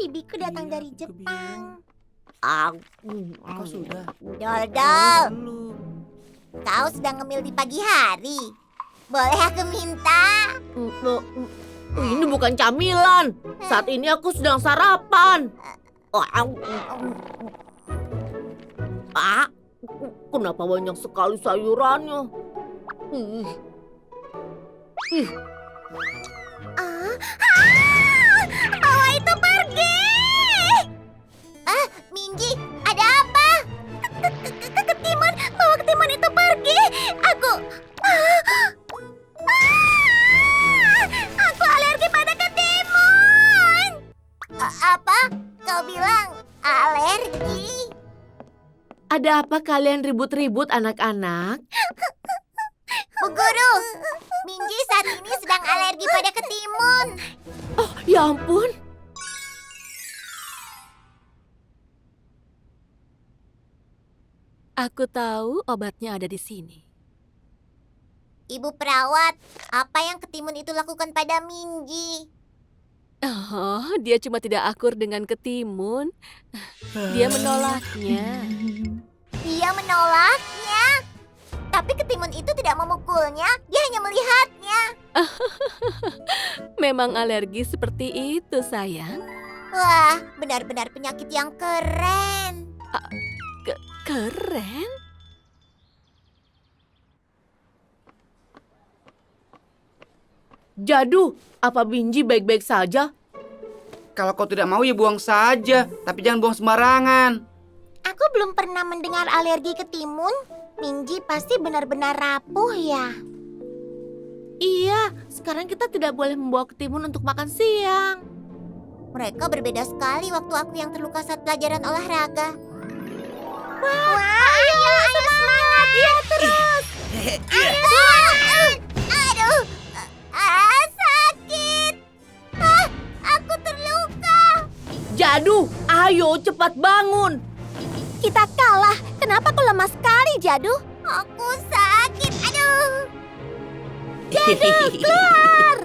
bibiku datang dari Aku Jepang. Kau sudah? Dol, Belum. kau sedang ngemil di pagi hari. Boleh aku minta? Ini bukan camilan. Saat ini aku sedang sarapan. Kenapa banyak sekali sayurannya? Bawa itu pergi! Minji, ada apa? Ketimun, bawa ketimun itu pergi. Aku alergi pada ketimun. Apa? Kau bilang alergi? Ada apa kalian ribut-ribut anak-anak? Bu Guru, Minji saat ini sedang alergi pada ketimun. Oh, ya ampun. Aku tahu obatnya ada di sini. Ibu perawat, apa yang ketimun itu lakukan pada Minji? Oh, dia cuma tidak akur dengan ketimun. Dia menolaknya. Dia menolaknya. Tapi ketimun itu tidak memukulnya, dia hanya melihatnya. Memang alergi seperti itu, sayang. Wah, benar-benar penyakit yang keren. Keren. Jadu, apa Binji baik-baik saja? Kalau kau tidak mau ya buang saja, tapi jangan buang sembarangan. Aku belum pernah mendengar alergi ketimun. Minji pasti benar-benar rapuh ya. Iya, sekarang kita tidak boleh membawa ketimun untuk makan siang. Mereka berbeda sekali waktu aku yang terluka saat pelajaran olahraga. Wah, ayo semangat ya terus. Aduh, sakit. Aku terluka. Jadu, ayo cepat bangun. Kita kalah. Kenapa kau lemah sekali, Jadu? Aku sakit. Aduh. Jadu, keluar.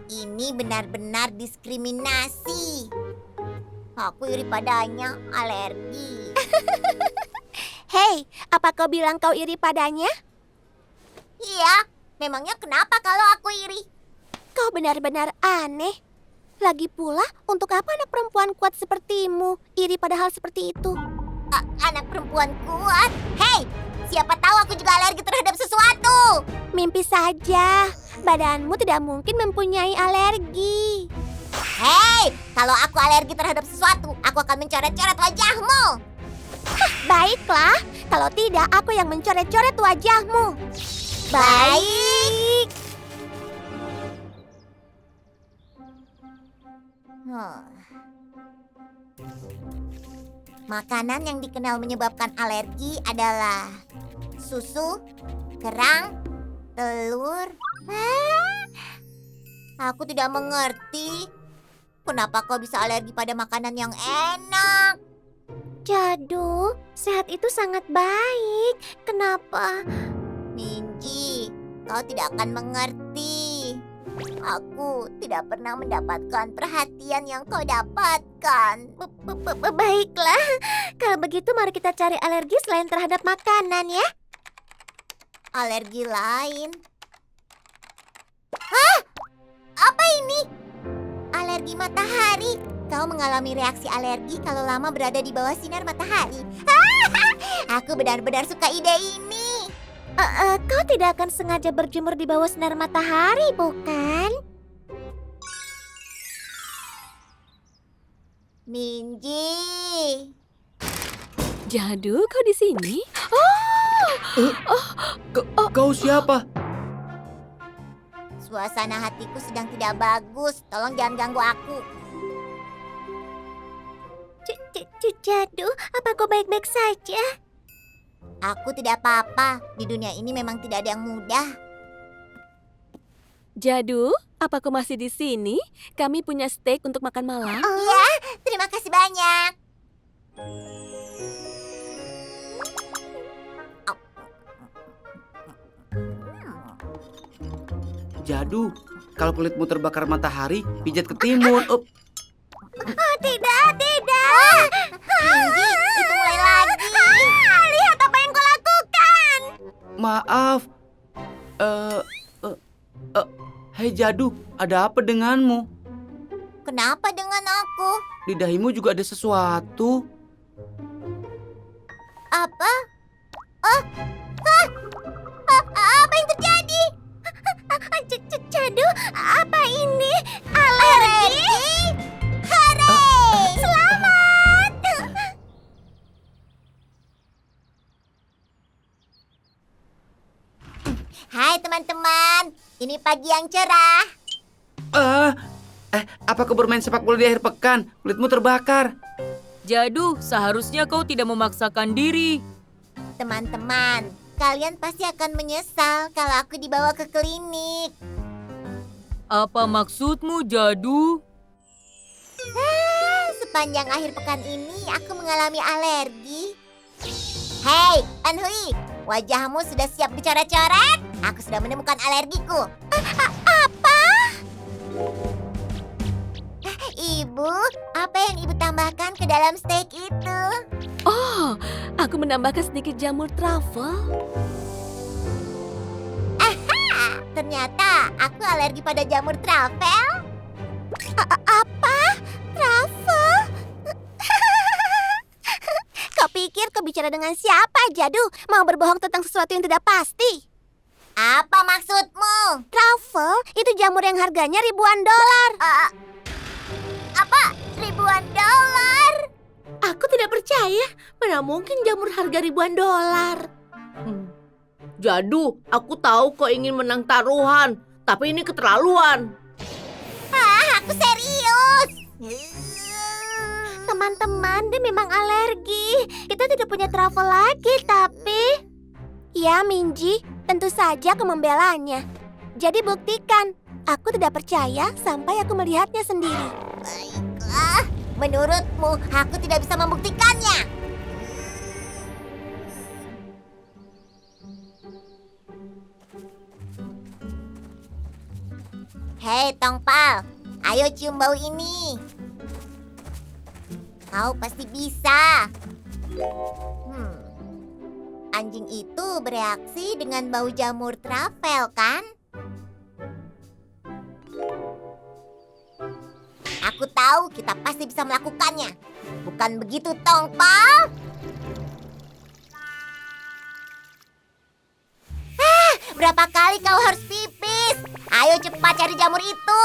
Ini benar-benar diskriminasi. Aku iri padanya, alergi. Hei, apa kau bilang kau iri padanya? Iya, memangnya kenapa kalau aku iri? Kau benar-benar aneh. Lagi pula, untuk apa anak perempuan kuat sepertimu iri pada hal seperti itu? Anak perempuan kuat? Hei, siapa tahu aku juga alergi terhadap sesuatu. Mimpi saja, badanmu tidak mungkin mempunyai alergi. Hei, kalau aku alergi terhadap sesuatu, aku akan mencoret-coret wajahmu. Baiklah, kalau tidak aku yang mencoret-coret wajahmu. Baik. Makanan yang dikenal menyebabkan alergi adalah susu, kerang, telur. Aku tidak mengerti. Kenapa kau bisa alergi pada makanan yang enak? Jadu, sehat itu sangat baik. Kenapa? Minji, kau tidak akan mengerti. Aku tidak pernah mendapatkan perhatian yang kau dapatkan. Baiklah, kalau begitu mari kita cari alergi selain terhadap makanan ya. Alergi lain? Hah? Apa ini? Alergi matahari. Kau mengalami reaksi alergi kalau lama berada di bawah sinar matahari. Aku benar-benar suka ide ini. Kau tidak akan sengaja berjemur di bawah sinar matahari, bukan? Minji. Jadu, kau di sini? Kau siapa? Suasana hatiku sedang tidak bagus. Tolong jangan ganggu aku. Jadu, apa kau baik-baik saja? Aku tidak apa-apa. Di dunia ini memang tidak ada yang mudah. Jadu, apa kau masih di sini? Kami punya steak untuk makan malam. Iya, terima kasih banyak. Jadu, kalau kulitmu terbakar matahari, pijat ketimun. Oh, tidak. Minji, itu mulai lagi. Lihat apa yang kau lakukan. Maaf. Hei Jadu, ada apa denganmu? Kenapa dengan aku? Di dahimu juga ada sesuatu. Apa? Apa yang terjadi? Jadu, apa ini? Alergi? Hore! Selamat! Hai teman-teman, ini pagi yang cerah. Apa kau bermain sepak bola di akhir pekan? Kulitmu terbakar. Jadu, seharusnya kau tidak memaksakan diri. Teman-teman, kalian pasti akan menyesal kalau aku dibawa ke klinik. Apa maksudmu, Jadu? Sepanjang akhir pekan ini aku mengalami alergi. Hei, Anhui, wajahmu sudah siap dicoret-coret? Aku sudah menemukan alergiku. Apa? Ibu, apa yang ibu tambahkan ke dalam steak itu? Oh, aku menambahkan sedikit jamur truffle. Ternyata aku alergi pada jamur truffle. Apa? Truffle? Kau pikir kau bicara dengan siapa, Jadu? Mau berbohong tentang sesuatu yang tidak pasti? Apa maksudmu? Truffle itu jamur yang harganya ribuan dolar. Apa? Ribuan dolar? Aku tidak percaya. Mana mungkin jamur harga ribuan dolar. Jadu, aku tahu kau ingin menang taruhan. Tapi ini keterlaluan. Aku serius. Teman-teman, dia memang alergi. Kita tidak punya truffle lagi, tapi... Ya, Minji, tentu saja aku membelanya. Jadi buktikan. Aku tidak percaya sampai aku melihatnya sendiri. Baiklah, menurutmu aku tidak bisa membuktikannya. Hei, Tongpal, ayo cium bau ini. Kau pasti bisa. Anjing itu bereaksi dengan bau jamur truffle, kan? Aku tahu kita pasti bisa melakukannya. Bukan begitu, Tongpal? Berapa kali kau harus pipis? Ayo cepat cari jamur itu.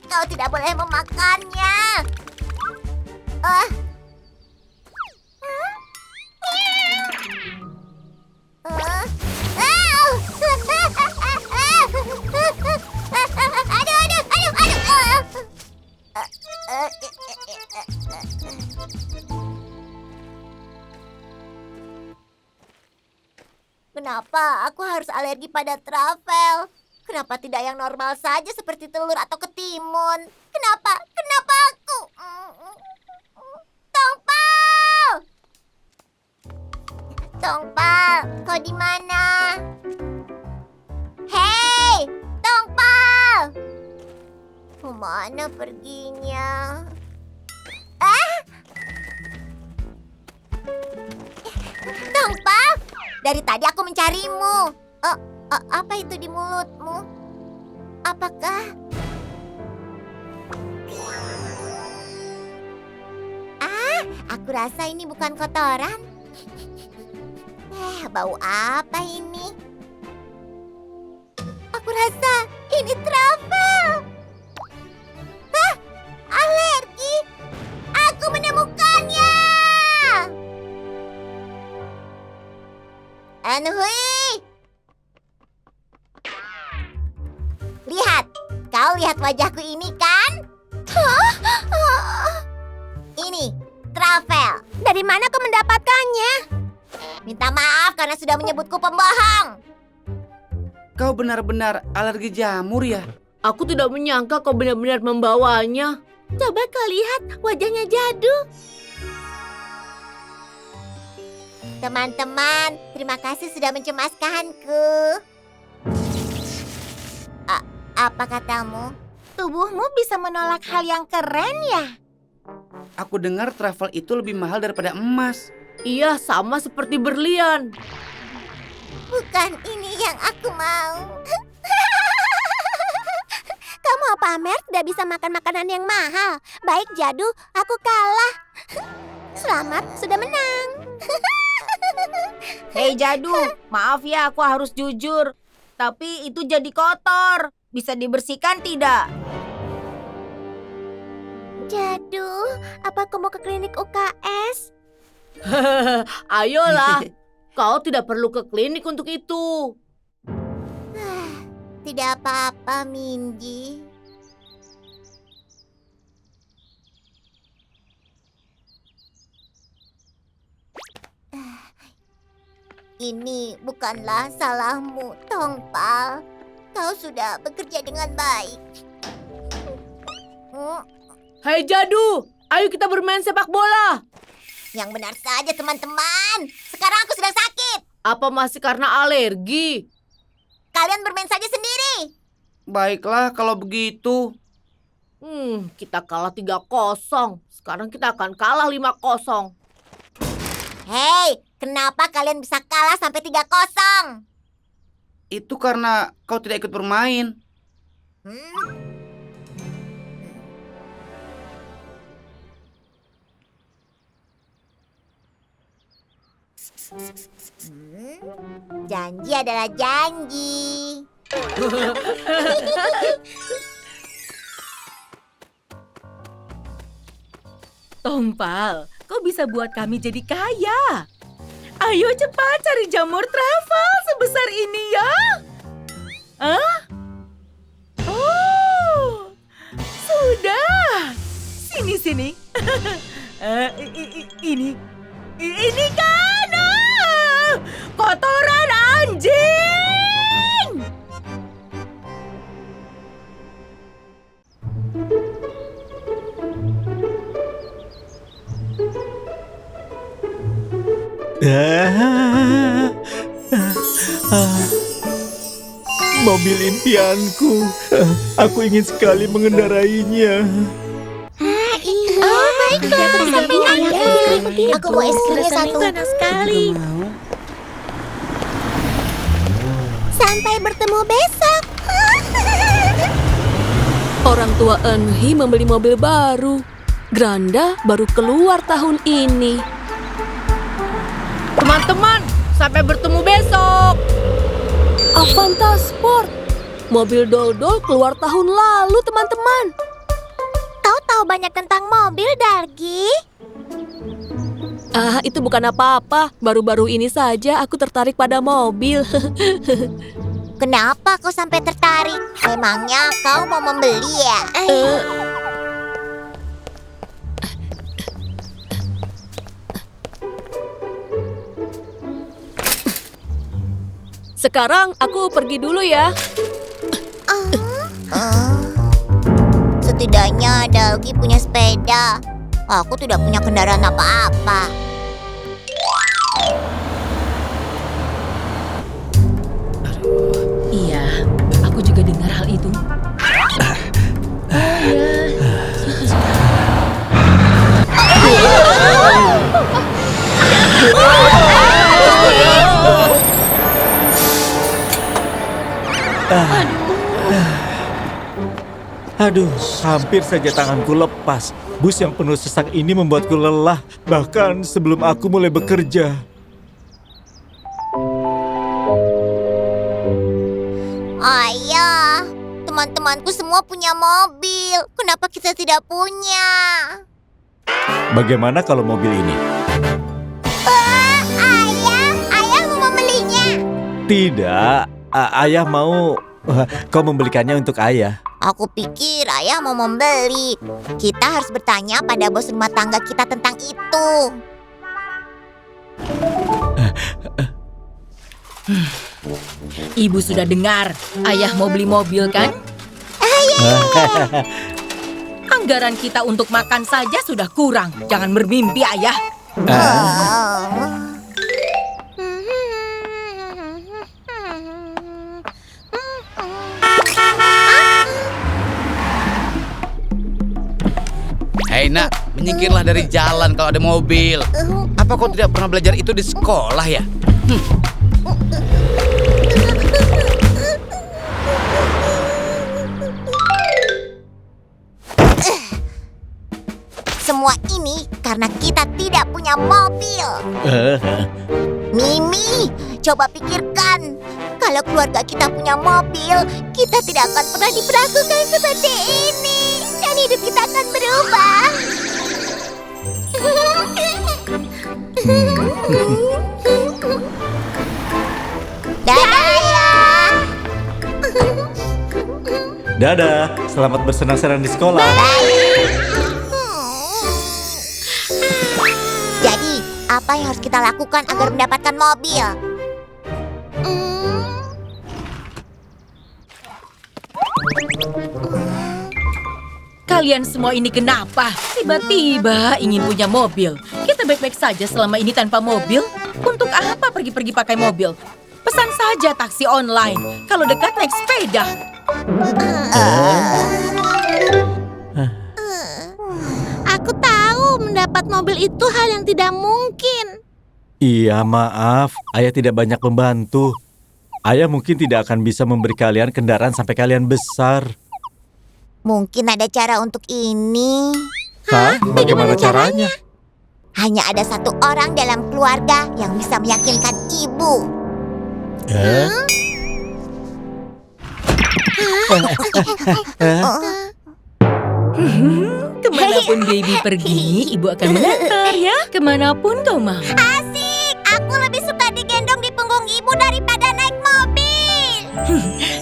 Kau tidak boleh memakannya. Kenapa aku harus alergi pada truffle? Kenapa tidak yang normal saja seperti telur atau ketimun? Kenapa? Kenapa aku? Tongpal! Tongpal, kau di mana? Hei, Tongpal! Kemana perginya? Tongpal, dari tadi aku mencarimu. Apa itu di mulutmu? Apakah... Aku rasa ini bukan kotoran. Bau apa ini? Aku rasa ini truffle. Alergi. Aku menemukannya. Anhui. Lihat, kau lihat wajahku ini kan? Ini, truffle. Dari mana kau mendapatkannya? Minta maaf karena sudah menyebutku pembohong. Kau benar-benar alergi jamur ya? Aku tidak menyangka kau benar-benar membawanya. Coba kau lihat wajahnya Jadu. Teman-teman, terima kasih sudah mencemaskanku. Apa katamu? Tubuhmu bisa menolak hal yang keren ya? Aku dengar travel itu lebih mahal daripada emas. Iya, sama seperti berlian. Bukan ini yang aku mau. Kamu apa, Amer? Tidak bisa makan makanan yang mahal. Baik, Jadu, aku kalah. Selamat, sudah menang. Hei Jadu, maaf ya aku harus jujur. Tapi itu jadi kotor. Bisa dibersihkan tidak? Jadu, apa kamu mau ke klinik UKS? Ayolah, kau tidak perlu ke klinik untuk itu. Tidak apa-apa, Minji. Ini bukanlah salahmu, Tongpal. Kau sudah bekerja dengan baik. Hei Jadu, ayo kita bermain sepak bola. Yang benar saja, teman-teman. Sekarang aku sedang sakit. Apa masih karena alergi? Kalian bermain saja sendiri. Baiklah kalau begitu. Kita kalah 3-0. Sekarang kita akan kalah 5-0. Hei, kenapa kalian bisa kalah sampai 3-0? Itu karena kau tidak ikut bermain. Janji adalah janji. Tongpal, kau bisa buat kami jadi kaya. Ayo cepat cari jamur travel sebesar ini ya. Hah? Oh, sudah. Sini. Ini kan kotoran anjing. Mobil impianku. Aku ingin sekali mengendarainya. Oh, baiklah. Aku mau es krimnya satu. sekali. Sampai bertemu besok. Orang tua Enhi membeli mobil baru. Granda baru keluar tahun ini. Teman-teman, sampai bertemu besok. Avanta Sport. Mobil Doldol keluar tahun lalu, teman-teman. Kau tahu banyak tentang mobil, Dargi? Itu bukan apa-apa. Baru-baru ini saja aku tertarik pada mobil. Kenapa kau sampai tertarik? Memangnya kau mau membeli ya? Sekarang aku pergi dulu ya. Setidaknya Dalgi punya sepeda. Aku tidak punya kendaraan apa-apa. Iya, aku juga dengar hal itu. Aduh, hampir saja tanganku lepas. Bus yang penuh sesak ini membuatku lelah, bahkan sebelum aku mulai bekerja. Ayah, teman-temanku semua punya mobil. Kenapa kita tidak punya? Bagaimana kalau mobil ini? Ayah mau membelinya. Tidak, ayah mau... Kau membelikannya untuk ayah. Aku pikir ayah mau membeli. Kita harus bertanya pada bos rumah tangga kita tentang itu. Ibu sudah dengar, ayah mau beli mobil kan? Anggaran kita untuk makan saja sudah kurang. Jangan bermimpi, ayah. Raina, menyingkirlah dari jalan kalau ada mobil. Apa kau tidak pernah belajar itu di sekolah ya? Semua ini karena kita tidak punya mobil. Mimi, coba pikirkan. Kalau keluarga kita punya mobil, kita tidak akan pernah diperlakukan seperti ini. Dan hidup kita akan berubah. Dadah ya. Dadah, selamat bersenang-senang di sekolah. Jadi, apa yang harus kita lakukan agar mendapatkan mobil? Kalian semua ini kenapa? Tiba-tiba ingin punya mobil. Kita baik-baik saja selama ini tanpa mobil. Untuk apa pergi-pergi pakai mobil? Pesan saja taksi online. Kalau dekat naik sepeda. Aku tahu mendapat mobil itu hal yang tidak mungkin. Iya, maaf. Ayah tidak banyak membantu. Ayah mungkin tidak akan bisa memberi kalian kendaraan sampai kalian besar. Mungkin ada cara untuk ini. Hah? Bagaimana caranya? Hanya ada satu orang dalam keluarga yang bisa meyakinkan ibu. Kemanapun baby pergi, ibu akan mengantar ya. Kemanapun kau mau. Asik, aku lebih suka digendong di punggung ibu daripada naik mobil.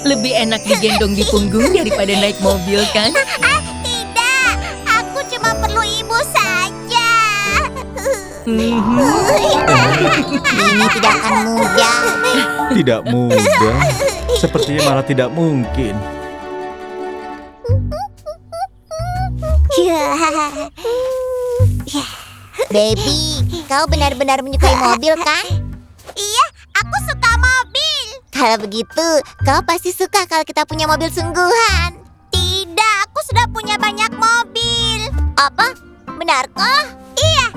Lebih enak digendong di punggung daripada naik mobil kan? Tidak, aku cuma perlu ibu saja. Ini tidak akan mudah. Tidak mudah. Sepertinya malah tidak mungkin. Baby, kau benar-benar menyukai mobil kan? Iya, aku suka mobil. Kalau begitu, kau pasti suka kalau kita punya mobil sungguhan. Tidak, aku sudah punya banyak mobil. Apa? Benarkah? Iya.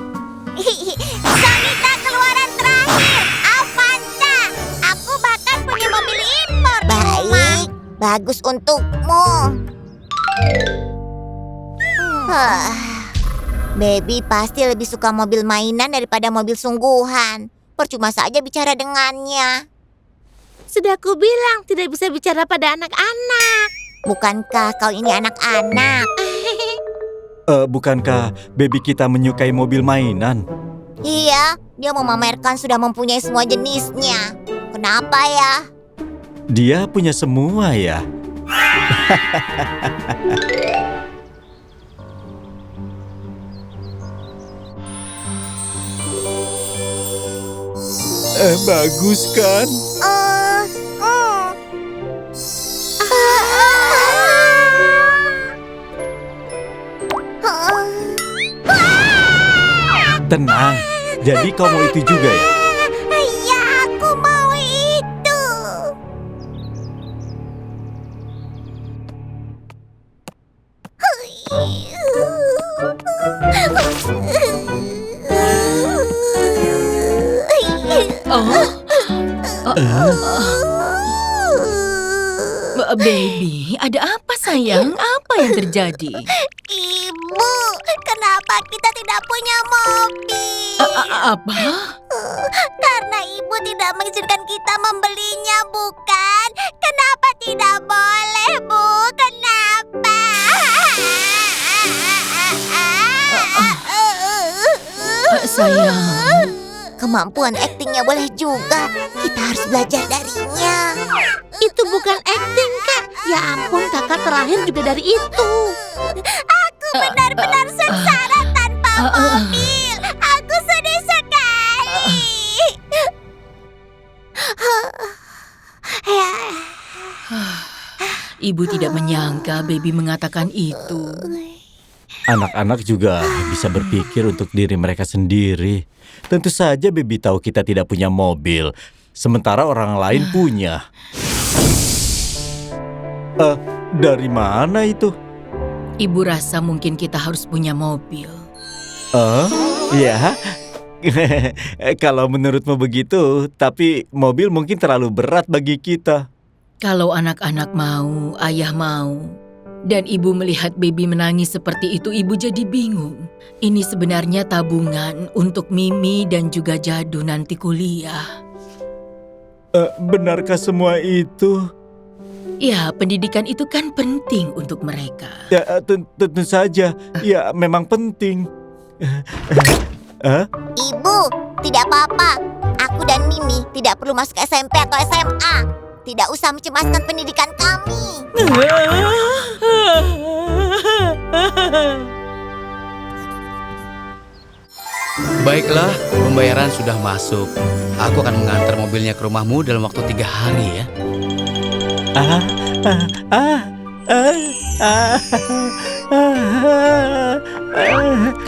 Sonita keluaran terakhir, Avanza. Aku bahkan punya mobil impor di rumah. Baik, bagus untukmu. Baby pasti lebih suka mobil mainan daripada mobil sungguhan. Percuma saja bicara dengannya. Sudah aku bilang tidak bisa bicara pada anak-anak. Bukankah kau ini anak-anak? Bukankah baby kita menyukai mobil mainan? Iya, dia memamerkan sudah mempunyai semua jenisnya. Kenapa ya? Dia punya semua ya? Bagus kan? Tenang, jadi kau mau itu juga ya? Iya, aku mau itu. Baby, ada apa sayang? Apa yang terjadi? Ibu, kenapa kita tidak punya mobil? Apa? Karena ibu tidak mengizinkan kita membelinya, bukan? Kenapa tidak boleh, Bu? Kenapa? Sayang. Kemampuan aktingnya boleh juga. Kita harus belajar darinya. Itu bukan acting, Kak. Ya ampun, kakak terakhir juga dari itu. Aku benar-benar sengsara tanpa mobil. Aku sedih sekali. Ibu tidak menyangka baby mengatakan itu. Anak-anak juga bisa berpikir untuk diri mereka sendiri. Tentu saja baby tahu kita tidak punya mobil, sementara orang lain punya. Dari mana itu? Ibu rasa mungkin kita harus punya mobil. Oh, ya. Kalau menurutmu begitu, tapi mobil mungkin terlalu berat bagi kita. Kalau anak-anak mau, ayah mau, dan ibu melihat baby menangis seperti itu, ibu jadi bingung. Ini sebenarnya tabungan untuk Mimi dan juga Jadu nanti kuliah. Benarkah semua itu? Ya, pendidikan itu kan penting untuk mereka. Ya, tentu saja. Ya, memang penting. Ibu, tidak apa-apa. Aku dan Mimi tidak perlu masuk SMP atau SMA. Tidak usah mencemaskan pendidikan kami. Baiklah, pembayaran sudah masuk. Aku akan mengantar mobilnya ke rumahmu dalam waktu 3 hari ya.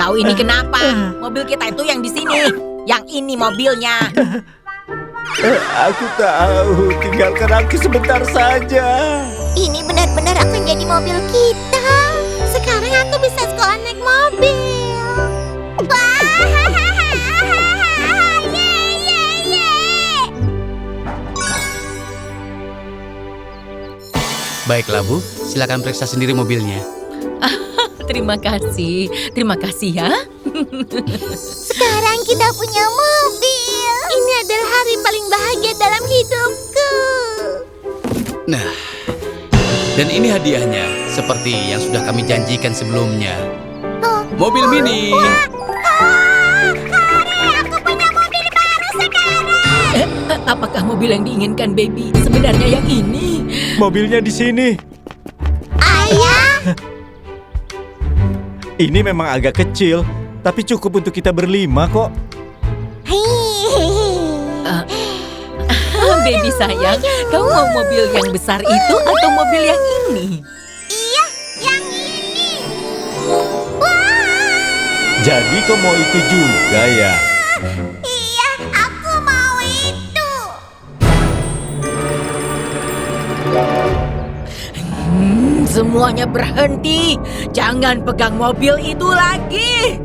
Kau ini kenapa? Mobil kita itu yang di sini. Yang ini mobilnya. Aku tahu, tinggalkan aku sebentar saja. Ini benar-benar akan jadi mobil kita. Sekarang aku bisa sekolah naik mobil. Baiklah Bu, silakan periksa sendiri mobilnya. Terima kasih ya. Sekarang kita punya mobil. Ini adalah hari paling bahagia dalam hidupku. Nah, dan ini hadiahnya, seperti yang sudah kami janjikan sebelumnya. Mobil mini. Aku punya mobil baru sekarang. Apakah mobil yang diinginkan baby sebenarnya yang ini? Mobilnya di sini. Ayah, Ini memang agak kecil, tapi cukup untuk kita berlima kok. Baby sayang, kau mau mobil yang besar itu atau mobil yang ini? iya, yang ini. Jadi kau mau itu juga ya? Iya, aku mau itu. Semuanya berhenti. Jangan pegang mobil itu lagi.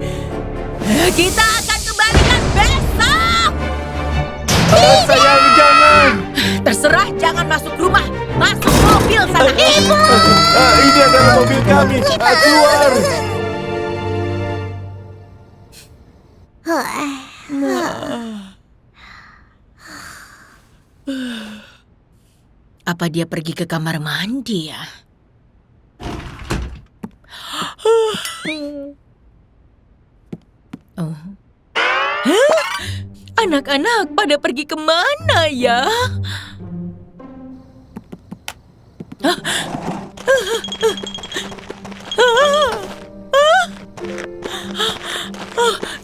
Kita akan kembalikan besok. Sayang, jangan. Terserah, jangan masuk rumah. Masuk mobil sana. Ibu. Ini adalah mobil kami. Keluar. Apa dia pergi ke kamar mandi ya? Oh. Hah? Anak-anak pada pergi kemana ya?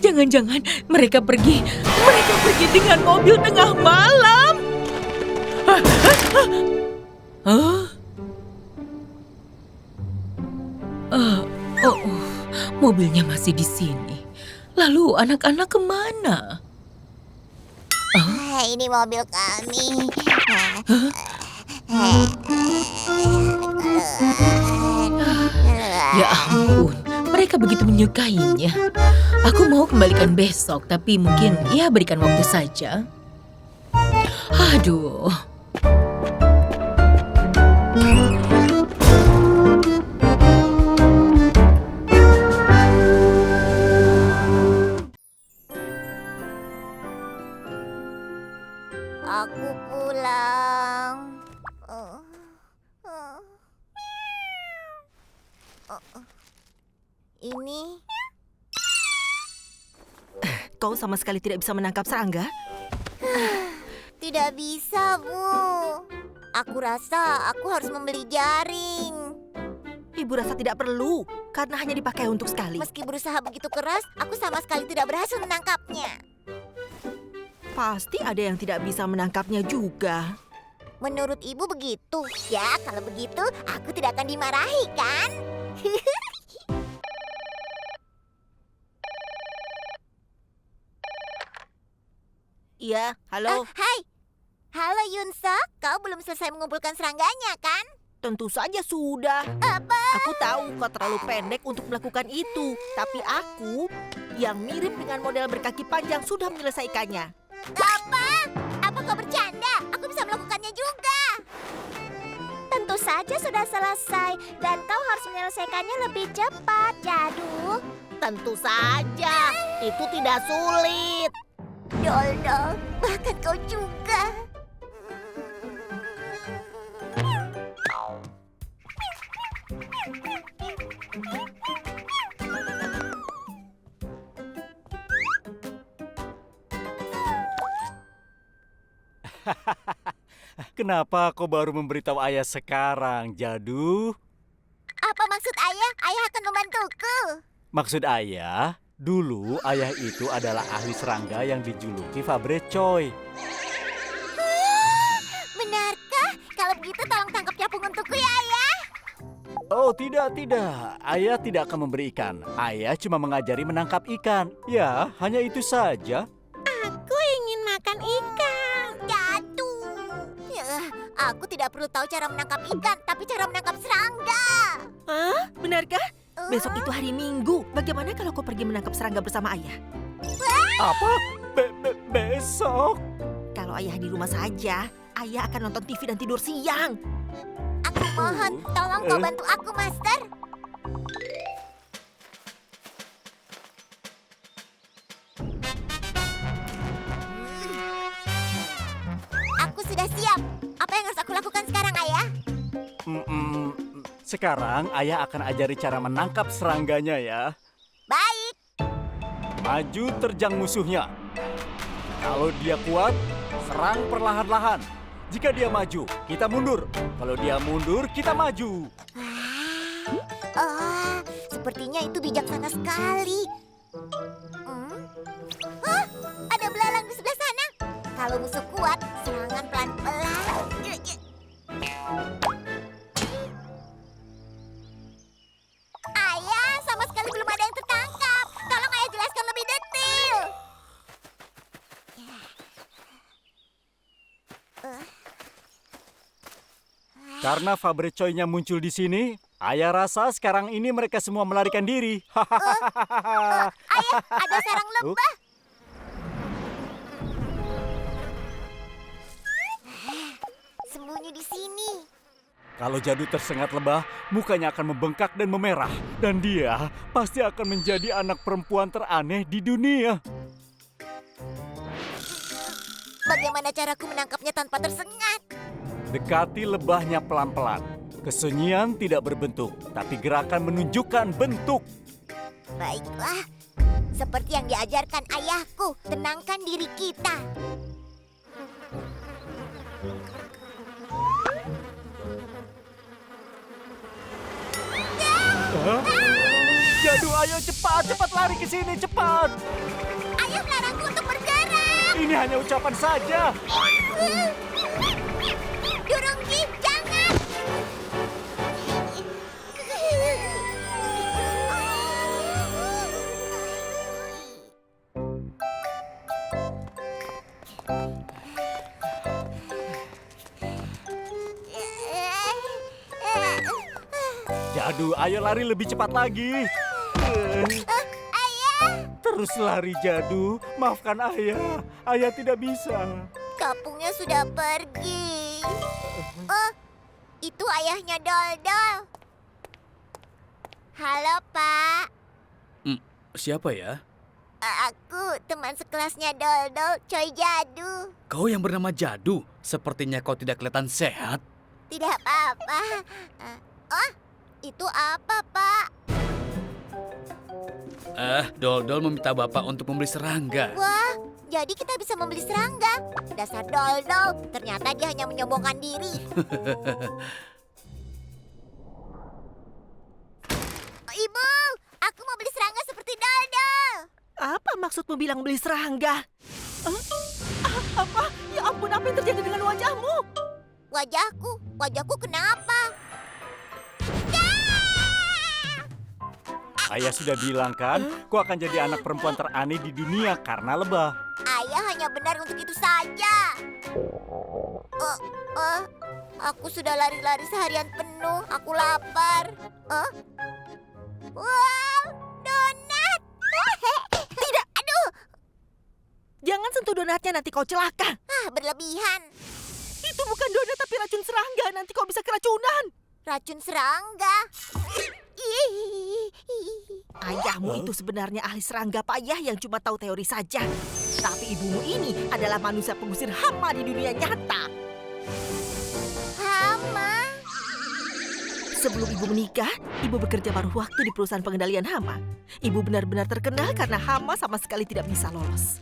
Jangan-jangan mereka pergi dengan mobil tengah malam. Mobilnya masih di sini. Lalu anak-anak kemana? Ini mobil kami. Ya ampun, mereka begitu menyukainya. Aku mau kembalikan besok, tapi mungkin ya berikan waktu saja. Aduh. Aku pulang. Ini Kau sama sekali tidak bisa menangkap serangga? tidak bisa, Bu. Aku rasa aku harus membeli jaring. Ibu rasa tidak perlu, karena hanya dipakai untuk sekali. Meski berusaha begitu keras, aku sama sekali tidak berhasil menangkapnya. Pasti ada yang tidak bisa menangkapnya juga. Menurut Ibu begitu? Ya, kalau begitu aku tidak akan dimarahi, kan? Iya, halo. Hai. Halo Yunso, kau belum selesai mengumpulkan serangganya, kan? Tentu saja sudah. Apa? Aku tahu kau terlalu pendek untuk melakukan itu. Tapi aku, yang mirip dengan model berkaki panjang, sudah menyelesaikannya. Apa? Apa kau bercanda? Aku bisa melakukannya juga. Tentu saja sudah selesai. Dan kau harus menyelesaikannya lebih cepat, Jadu. Tentu saja, itu tidak sulit. Doldol, bahkan kau juga. Kenapa kau baru memberitahu ayah sekarang, Jadu? Apa maksud ayah? Ayah akan membantuku. Maksud ayah, dulu ayah itu adalah ahli serangga yang dijuluki Fabrecoy. Benarkah? Kalau begitu tolong tangkap capung untukku ya, ayah. Oh, tidak. Ayah tidak akan memberi ikan. Ayah cuma mengajari menangkap ikan. Ya, hanya itu saja. Aku ingin makan ikan. Jatuh. Aku tidak perlu tahu cara menangkap ikan, tapi cara menangkap serangga. Hah? Benarkah? Besok itu hari Minggu. Bagaimana kalau kau pergi menangkap serangga bersama ayah? Apa? Besok? Kalau ayah di rumah saja, ayah akan nonton TV dan tidur siang. Aku mohon, tolong kau bantu aku, Master. Aku sudah siap. Apa yang harus aku lakukan sekarang, ayah? Sekarang ayah akan ajari cara menangkap serangganya ya. Baik. Maju terjang musuhnya. Kalau dia kuat, serang perlahan-lahan. Jika dia maju, kita mundur. Kalau dia mundur, kita maju. Sepertinya itu bijaksana sekali. Ada belalang di sebelah sana. Kalau musuh kuat, serangan pelan-pelan. Ayah, sama sekali belum ada yang tertangkap. Tolong ayah jelaskan lebih detail. Karena Fabrecoy-nya muncul di sini, ayah rasa sekarang ini mereka semua melarikan diri. Ayah, ada sarang lebah. Sembunyi di sini. Kalau Jadu tersengat lebah, mukanya akan membengkak dan memerah. Dan dia pasti akan menjadi anak perempuan teraneh di dunia. Bagaimana caraku menangkapnya tanpa tersengat? Dekati lebahnya pelan-pelan. Kesunyian tidak berbentuk, tapi gerakan menunjukkan bentuk. Baiklah. Seperti yang diajarkan ayahku, tenangkan diri kita. Jadu, ayo cepat lari ke sini, cepat. Ayah melarangku untuk bergerak. Ini hanya ucapan saja. Durunggi, jangan. Jadu, ayo lari lebih cepat lagi. Ayah, Terus lari, Jadu. Maafkan ayah. Ayah tidak bisa. kapungnya sudah pergi. Oh, itu ayahnya Doldol. Halo, Pak. Siapa ya? Aku teman sekelasnya Doldol, Coy Jadu. Kau yang bernama Jadu. Sepertinya kau tidak kelihatan sehat. Tidak apa-apa. Oh, itu apa, Pak? Doldol meminta Bapak untuk membeli serangga. Wah, jadi kita bisa membeli serangga. Dasar Doldol, ternyata dia hanya menyombongkan diri. Ibu, aku mau beli serangga seperti Doldol. Apa maksudmu bilang beli serangga? Apa? Ya ampun, apa yang terjadi dengan wajahmu? Wajahku kenapa? Ayah sudah bilang kan, kau akan jadi anak perempuan teraneh di dunia karena lebah. Ayah hanya benar untuk itu saja. Aku sudah lari-lari seharian penuh. penuh. Aku lapar. Wow, donat. Tidak, aduh. Jangan sentuh donatnya, nanti kau celaka. Berlebihan. Itu bukan donat tapi racun serangga. Nanti kau bisa keracunan. Racun serangga. Ayahmu itu sebenarnya ahli serangga payah yang cuma tahu teori saja. Tapi ibumu ini adalah manusia pengusir hama di dunia nyata. Hama. Sebelum ibu menikah, ibu bekerja paruh waktu di perusahaan pengendalian hama. Ibu benar-benar terkenal karena hama sama sekali tidak bisa lolos.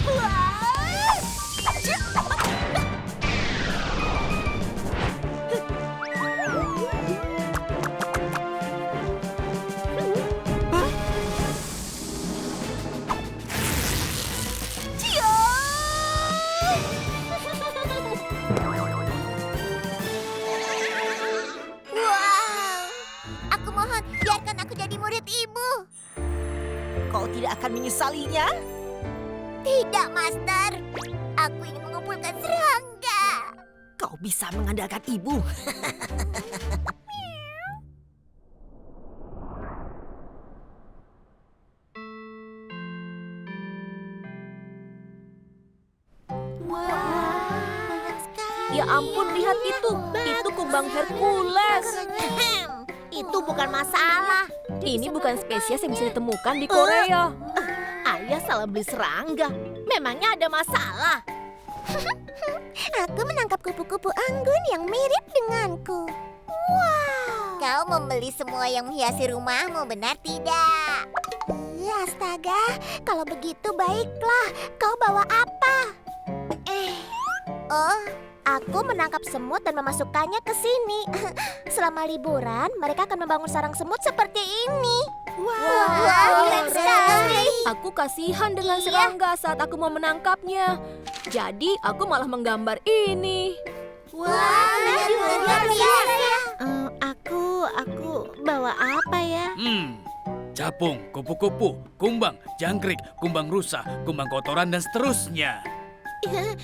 Wow. Aku mohon, biarkan aku jadi murid ibu. Kau tidak akan menyesalinya? Tidak, Master. Aku ingin mengumpulkan serangga. Kau bisa mengandalkan ibu. Banyak sekali. Ya ampun, lihat itu. Itu kumbang Hercules. Itu bukan masalah. Ini bukan spesies yang bisa ditemukan di Korea. Ayah salah beli serangga. Memangnya ada masalah? Aku menangkap kupu-kupu anggun yang mirip denganku. Wow. Kau membeli semua yang menghiasi rumahmu, benar tidak? Astaga, kalau begitu baiklah. Kau bawa apa? Aku menangkap semut dan memasukkannya ke sini. Selama liburan, mereka akan membangun sarang semut seperti ini. Keren sekali. Aku kasihan dengan serangga saat aku mau menangkapnya. Jadi aku malah menggambar ini. Luar biasa. Aku bawa apa ya? Capung, kupu-kupu, kumbang, jangkrik, kumbang rusa, kumbang kotoran, dan seterusnya.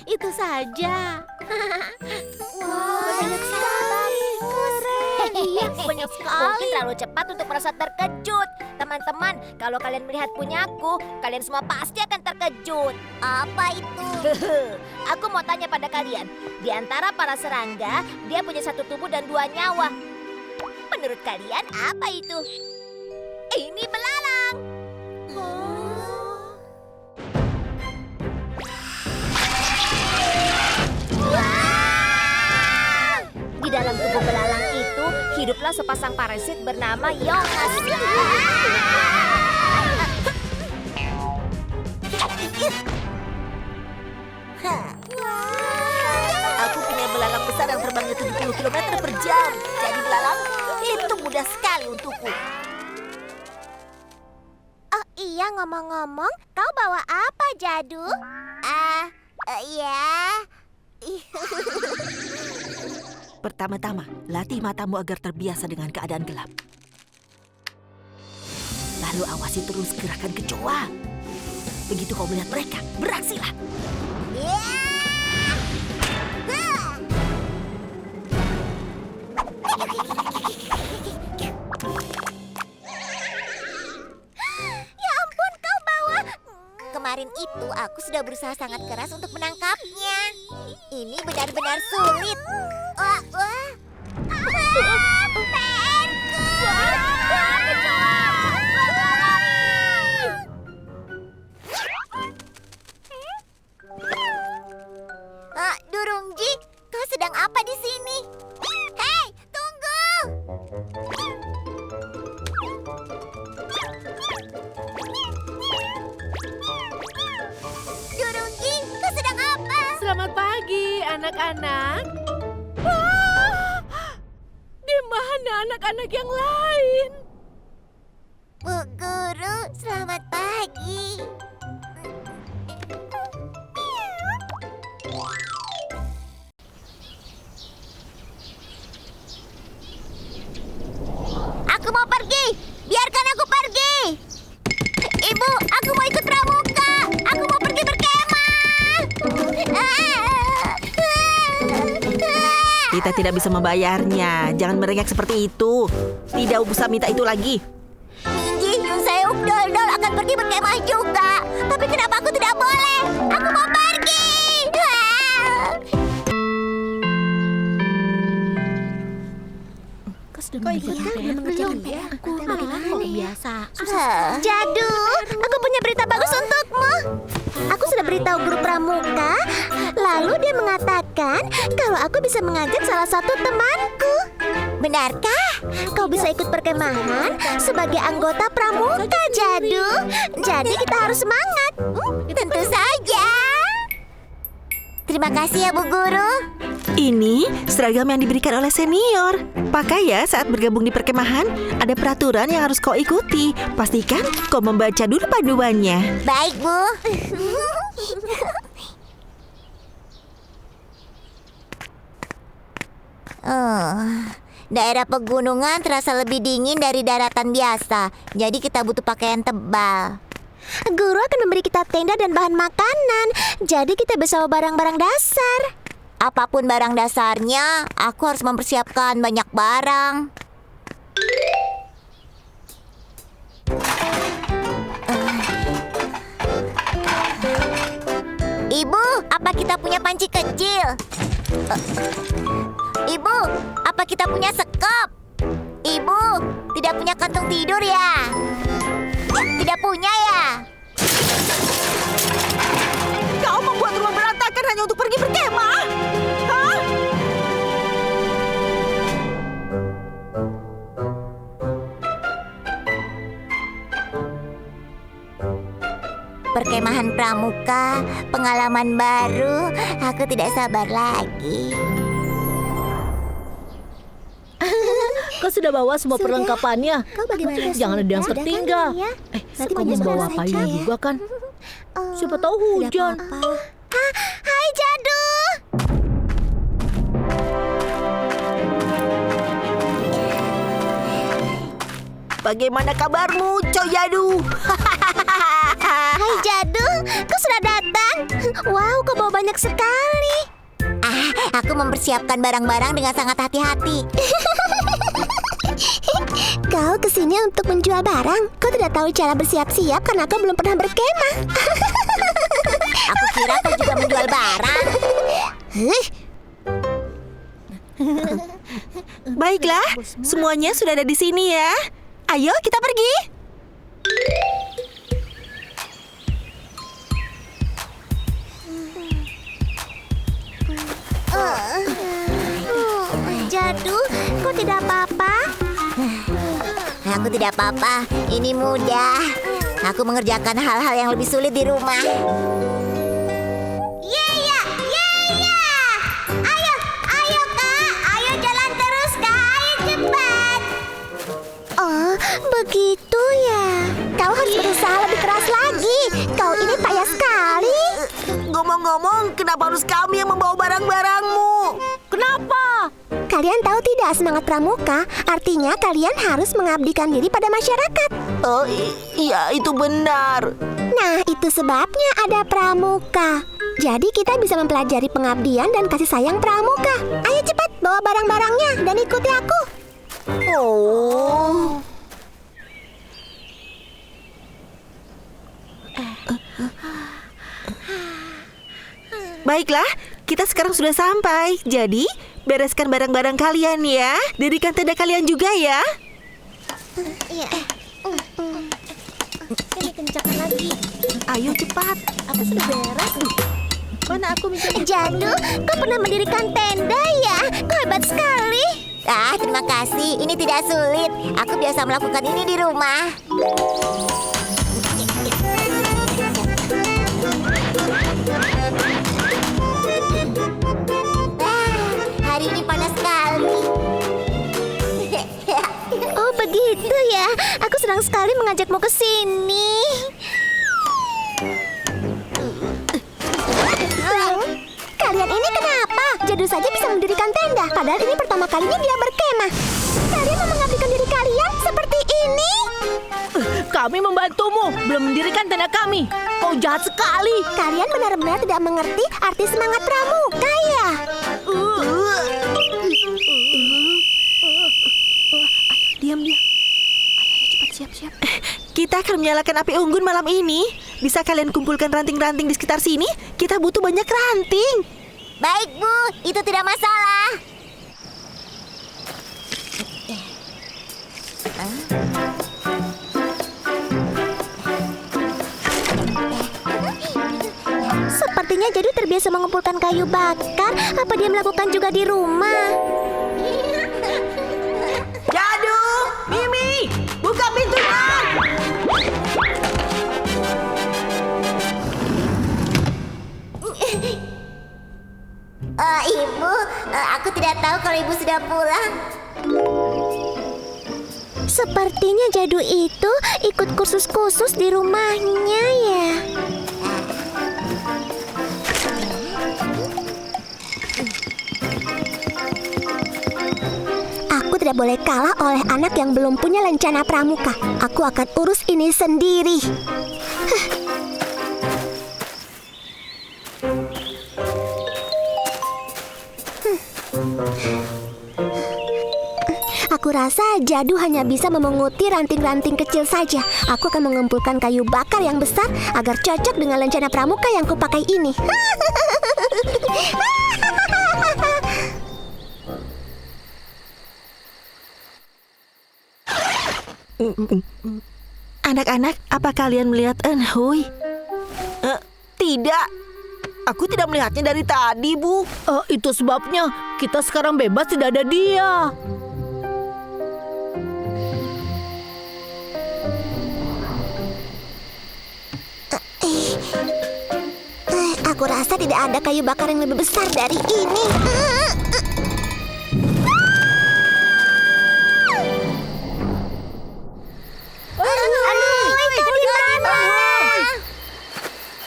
Itu saja. Banyak sekali. Iya, banyak sekali. Mungkin terlalu cepat untuk merasa terkejut. Teman-teman, kalau kalian melihat punyaku, kalian semua pasti akan terkejut. Apa itu? Aku mau tanya pada kalian, di antara para serangga, dia punya satu tubuh dan dua nyawa. Menurut kalian, apa itu? Ini belalang. Di dalam tubuh belalang itu, hiduplah sepasang parasit bernama Yongas. Aku punya belalang besar yang terbangnya 70 km per jam. Jadi belalang itu mudah sekali untukku. Oh iya, ngomong-ngomong, kau bawa apa, Jadu? Pertama-tama, latih matamu agar terbiasa dengan keadaan gelap. Lalu awasi terus gerakan kecoa. Begitu kau melihat mereka, beraksilah. Ya ampun, kau bawa. Kemarin itu aku sudah berusaha sangat keras untuk menangkapnya. Ini benar-benar sulit. Durungji, kau sedang apa di sini? Hei, tunggu! Durungji, kau sedang apa? Selamat pagi, anak-anak. Wah! Di mana anak-anak yang lain? Bu Guru, selamat pagi. Aku mau pergi. Biarkan aku pergi. Ibu, aku mau ikut pramuka. tidak bisa membayarnya. Jangan merengek seperti itu. Tidak usah minta itu lagi. Minji, Seuk, Dol akan pergi berkemah juga. Tapi kenapa aku tidak boleh? Aku mau pergi. Jadu, aku punya berita bagus untukmu. Aku sudah beritahu guru pramuka. Lalu dia mengatakan kalau aku bisa mengajak salah satu temanku. Benarkah? Kau bisa ikut perkemahan sebagai anggota pramuka, Jadu. Jadi kita harus semangat. Tentu saja. Terima kasih ya, Bu Guru. Ini seragam yang diberikan oleh senior. Pakai ya saat bergabung di perkemahan. Ada peraturan yang harus kau ikuti. Pastikan kau membaca dulu panduannya. Baik, Bu. Daerah pegunungan terasa lebih dingin dari daratan biasa. Jadi kita butuh pakaian tebal. Guru akan memberi kita tenda dan bahan makanan. Jadi kita bisa bawa barang-barang dasar. Apapun barang dasarnya, aku harus mempersiapkan banyak barang. Ibu, apa kita punya panci kecil? Ibu, apa kita punya sekop? Ibu, tidak punya kantung tidur ya? Tidak punya ya? Kau membuat rumah berantakan hanya untuk pergi berkemah? Hah? Perkemahan pramuka, pengalaman baru. Aku tidak sabar lagi. Kau sudah bawa semua perlengkapannya. Jangan ada yang tertinggal. Kau membawa payung juga kan? Siapa tahu hujan. Hai Jadu. Bagaimana kabarmu, Coy Jadu? Hai Jadu, kau sudah datang. Wow, kau bawa banyak sekali. Aku mempersiapkan barang-barang dengan sangat hati-hati. Kau kesini untuk menjual barang. Kau tidak tahu cara bersiap-siap karena kau belum pernah berkemah. Aku kira kau juga menjual barang. Baiklah, semuanya sudah ada di sini ya. Ayo kita pergi. Jadu, kau tidak apa-apa? Aku tidak apa-apa. Ini mudah. Aku mengerjakan hal-hal yang lebih sulit di rumah. Yeya, yeya. Ayo Kak. Ayo jalan terus Kak. Ayo cepat. Oh, begitu ya. Kau harus berusaha lebih keras lagi. Kau ini payah sekali. Ngomong-ngomong, kenapa harus kami yang membawa barang-barangmu? Kenapa? Kalian tahu tidak semangat pramuka? Artinya kalian harus mengabdikan diri pada masyarakat. Oh, iya itu benar. Nah, itu sebabnya ada pramuka. Jadi kita bisa mempelajari pengabdian dan kasih sayang pramuka. Ayo cepat bawa barang-barangnya dan ikuti aku. Oh. Baiklah, kita sekarang sudah sampai. Jadi, bereskan barang-barang kalian ya. Dirikan tenda kalian juga ya. Iya. Ini kencang lagi. Ayo cepat. Aku sudah beres. Mana aku bisa? Jadu, kau pernah mendirikan tenda ya? Kau hebat sekali. Terima kasih. Ini tidak sulit. Aku biasa melakukan ini di rumah. Hari ini panas sekali. Oh, begitu ya. Aku senang sekali mengajakmu ke sini. Kalian ini kenapa? Jadu saja bisa mendirikan tenda. Padahal ini pertama kalinya dia berkemah. Kalian mau mengabdikan diri kalian seperti ini? Kami membantumu, belum mendirikan tenda kami. Kau jahat sekali. Kalian benar-benar tidak mengerti arti semangat pramuka ya? Kita akan menyalakan api unggun malam ini. Bisa kalian kumpulkan ranting-ranting di sekitar sini? Kita butuh banyak ranting. Baik, Bu. Itu tidak masalah. Sepertinya Jadu terbiasa mengumpulkan kayu bakar. Apa dia melakukan juga di rumah? Jadu, Mimi, buka pintunya. Ibu, aku tidak tahu kalau Ibu sudah pulang. Sepertinya Jadu itu ikut kursus-kursus di rumahnya ya. Aku tidak boleh kalah oleh anak yang belum punya lencana pramuka. Aku akan urus ini sendiri. Aku rasa Jadu hanya bisa memunguti ranting-ranting kecil saja. Aku akan mengumpulkan kayu bakar yang besar agar cocok dengan lencana pramuka yang kupakai ini. Anak-anak, apa kalian melihat Enhui? Tidak. Aku tidak melihatnya dari tadi, Bu. Itu sebabnya kita sekarang bebas, tidak ada dia. Aku rasa tidak ada kayu bakar yang lebih besar dari ini.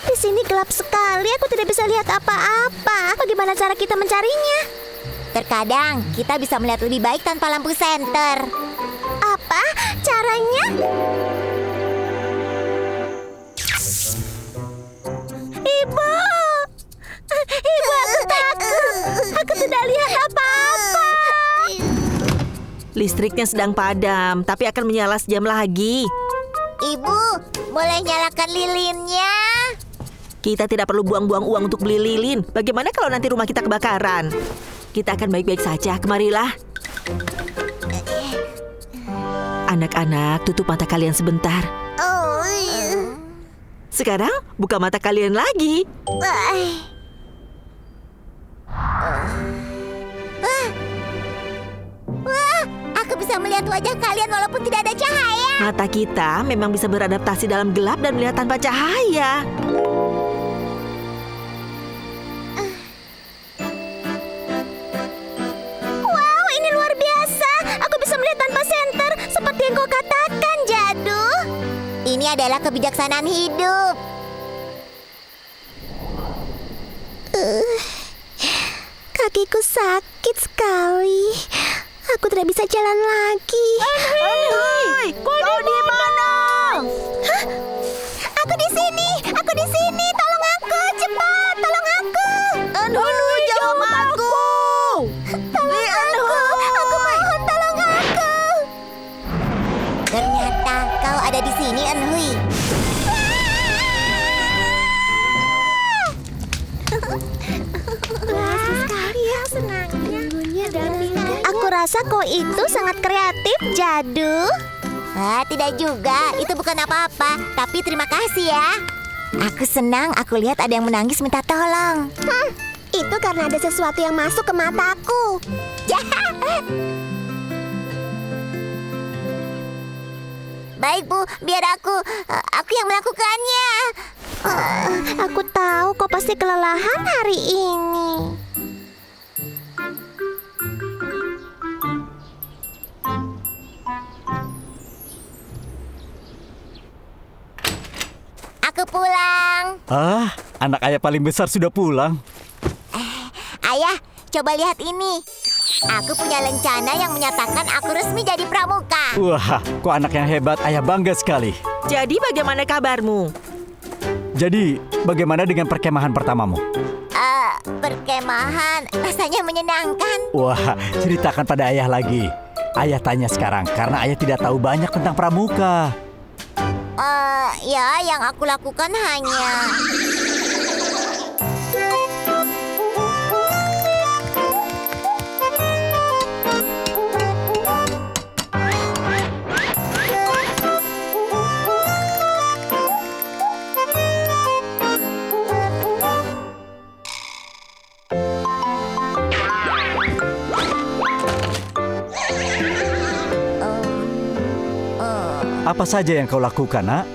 Di sini gelap sekali, aku tidak bisa lihat apa-apa. Bagaimana cara kita mencarinya? Terkadang kita bisa melihat lebih baik tanpa lampu senter. Apa caranya? Ibu! Ibu, aku takut. Aku tidak lihat apa-apa. Listriknya sedang padam, tapi akan menyala sejam lagi. Ibu, boleh nyalakan lilinnya? Kita tidak perlu buang-buang uang untuk beli lilin. Bagaimana kalau nanti rumah kita kebakaran? Kita akan baik-baik saja. Kemarilah. Anak-anak, tutup mata kalian sebentar. Oh. Sekarang, buka mata kalian lagi. Wah, aku bisa melihat wajah kalian walaupun tidak ada cahaya. Mata kita memang bisa beradaptasi dalam gelap dan melihat tanpa cahaya. Wow, ini luar biasa. Aku bisa melihat tanpa senter, seperti yang kau katakan, Jadu. Ini adalah kebijaksanaan hidup. Kakiku sakit sekali. Aku tidak bisa jalan lagi. Kau di mana? Hah? Aku di sini. Aku di sini. Tolong aku, cepat. Tolong aku. Aduh, jawab aku. Tolong aku. Aku mohon tolong aku. Ternyata kau ada di sini, Enhui. Sekali ya senangnya. Aku rasa kau itu sangat kreatif, Jadu. Tidak juga. Itu bukan apa-apa. Tapi terima kasih ya. Aku senang aku lihat ada yang menangis minta tolong. Itu karena ada sesuatu yang masuk ke mataku. Baik, Bu. Biar aku yang melakukannya. Aku tahu kau pasti kelelahan hari ini. Aku pulang. Anak ayah paling besar sudah pulang. Ayah, coba lihat ini. Aku punya lencana yang menyatakan aku resmi jadi pramuka. Wah, kok anak yang hebat, ayah bangga sekali. Jadi bagaimana kabarmu? Jadi, bagaimana dengan perkemahan pertamamu? Perkemahan rasanya menyenangkan. Wah, ceritakan pada ayah lagi. Ayah tanya sekarang, karena ayah tidak tahu banyak tentang pramuka. Ya, yang aku lakukan hanya... Apa saja yang kau lakukan, nak?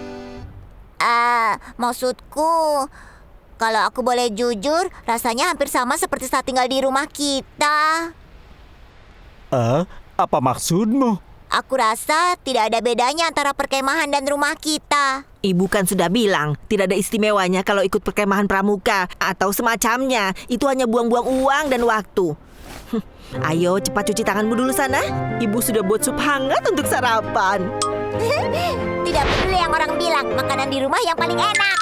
Maksudku, kalau aku boleh jujur, rasanya hampir sama seperti saat tinggal di rumah kita. Apa maksudmu? Aku rasa tidak ada bedanya antara perkemahan dan rumah kita. Ibu kan sudah bilang, tidak ada istimewanya kalau ikut perkemahan pramuka atau semacamnya. Itu hanya buang-buang uang dan waktu. Ayo cepat cuci tanganmu dulu sana. Ibu sudah buat sup hangat untuk sarapan. Tidak peduli yang orang bilang, makanan di rumah yang paling enak.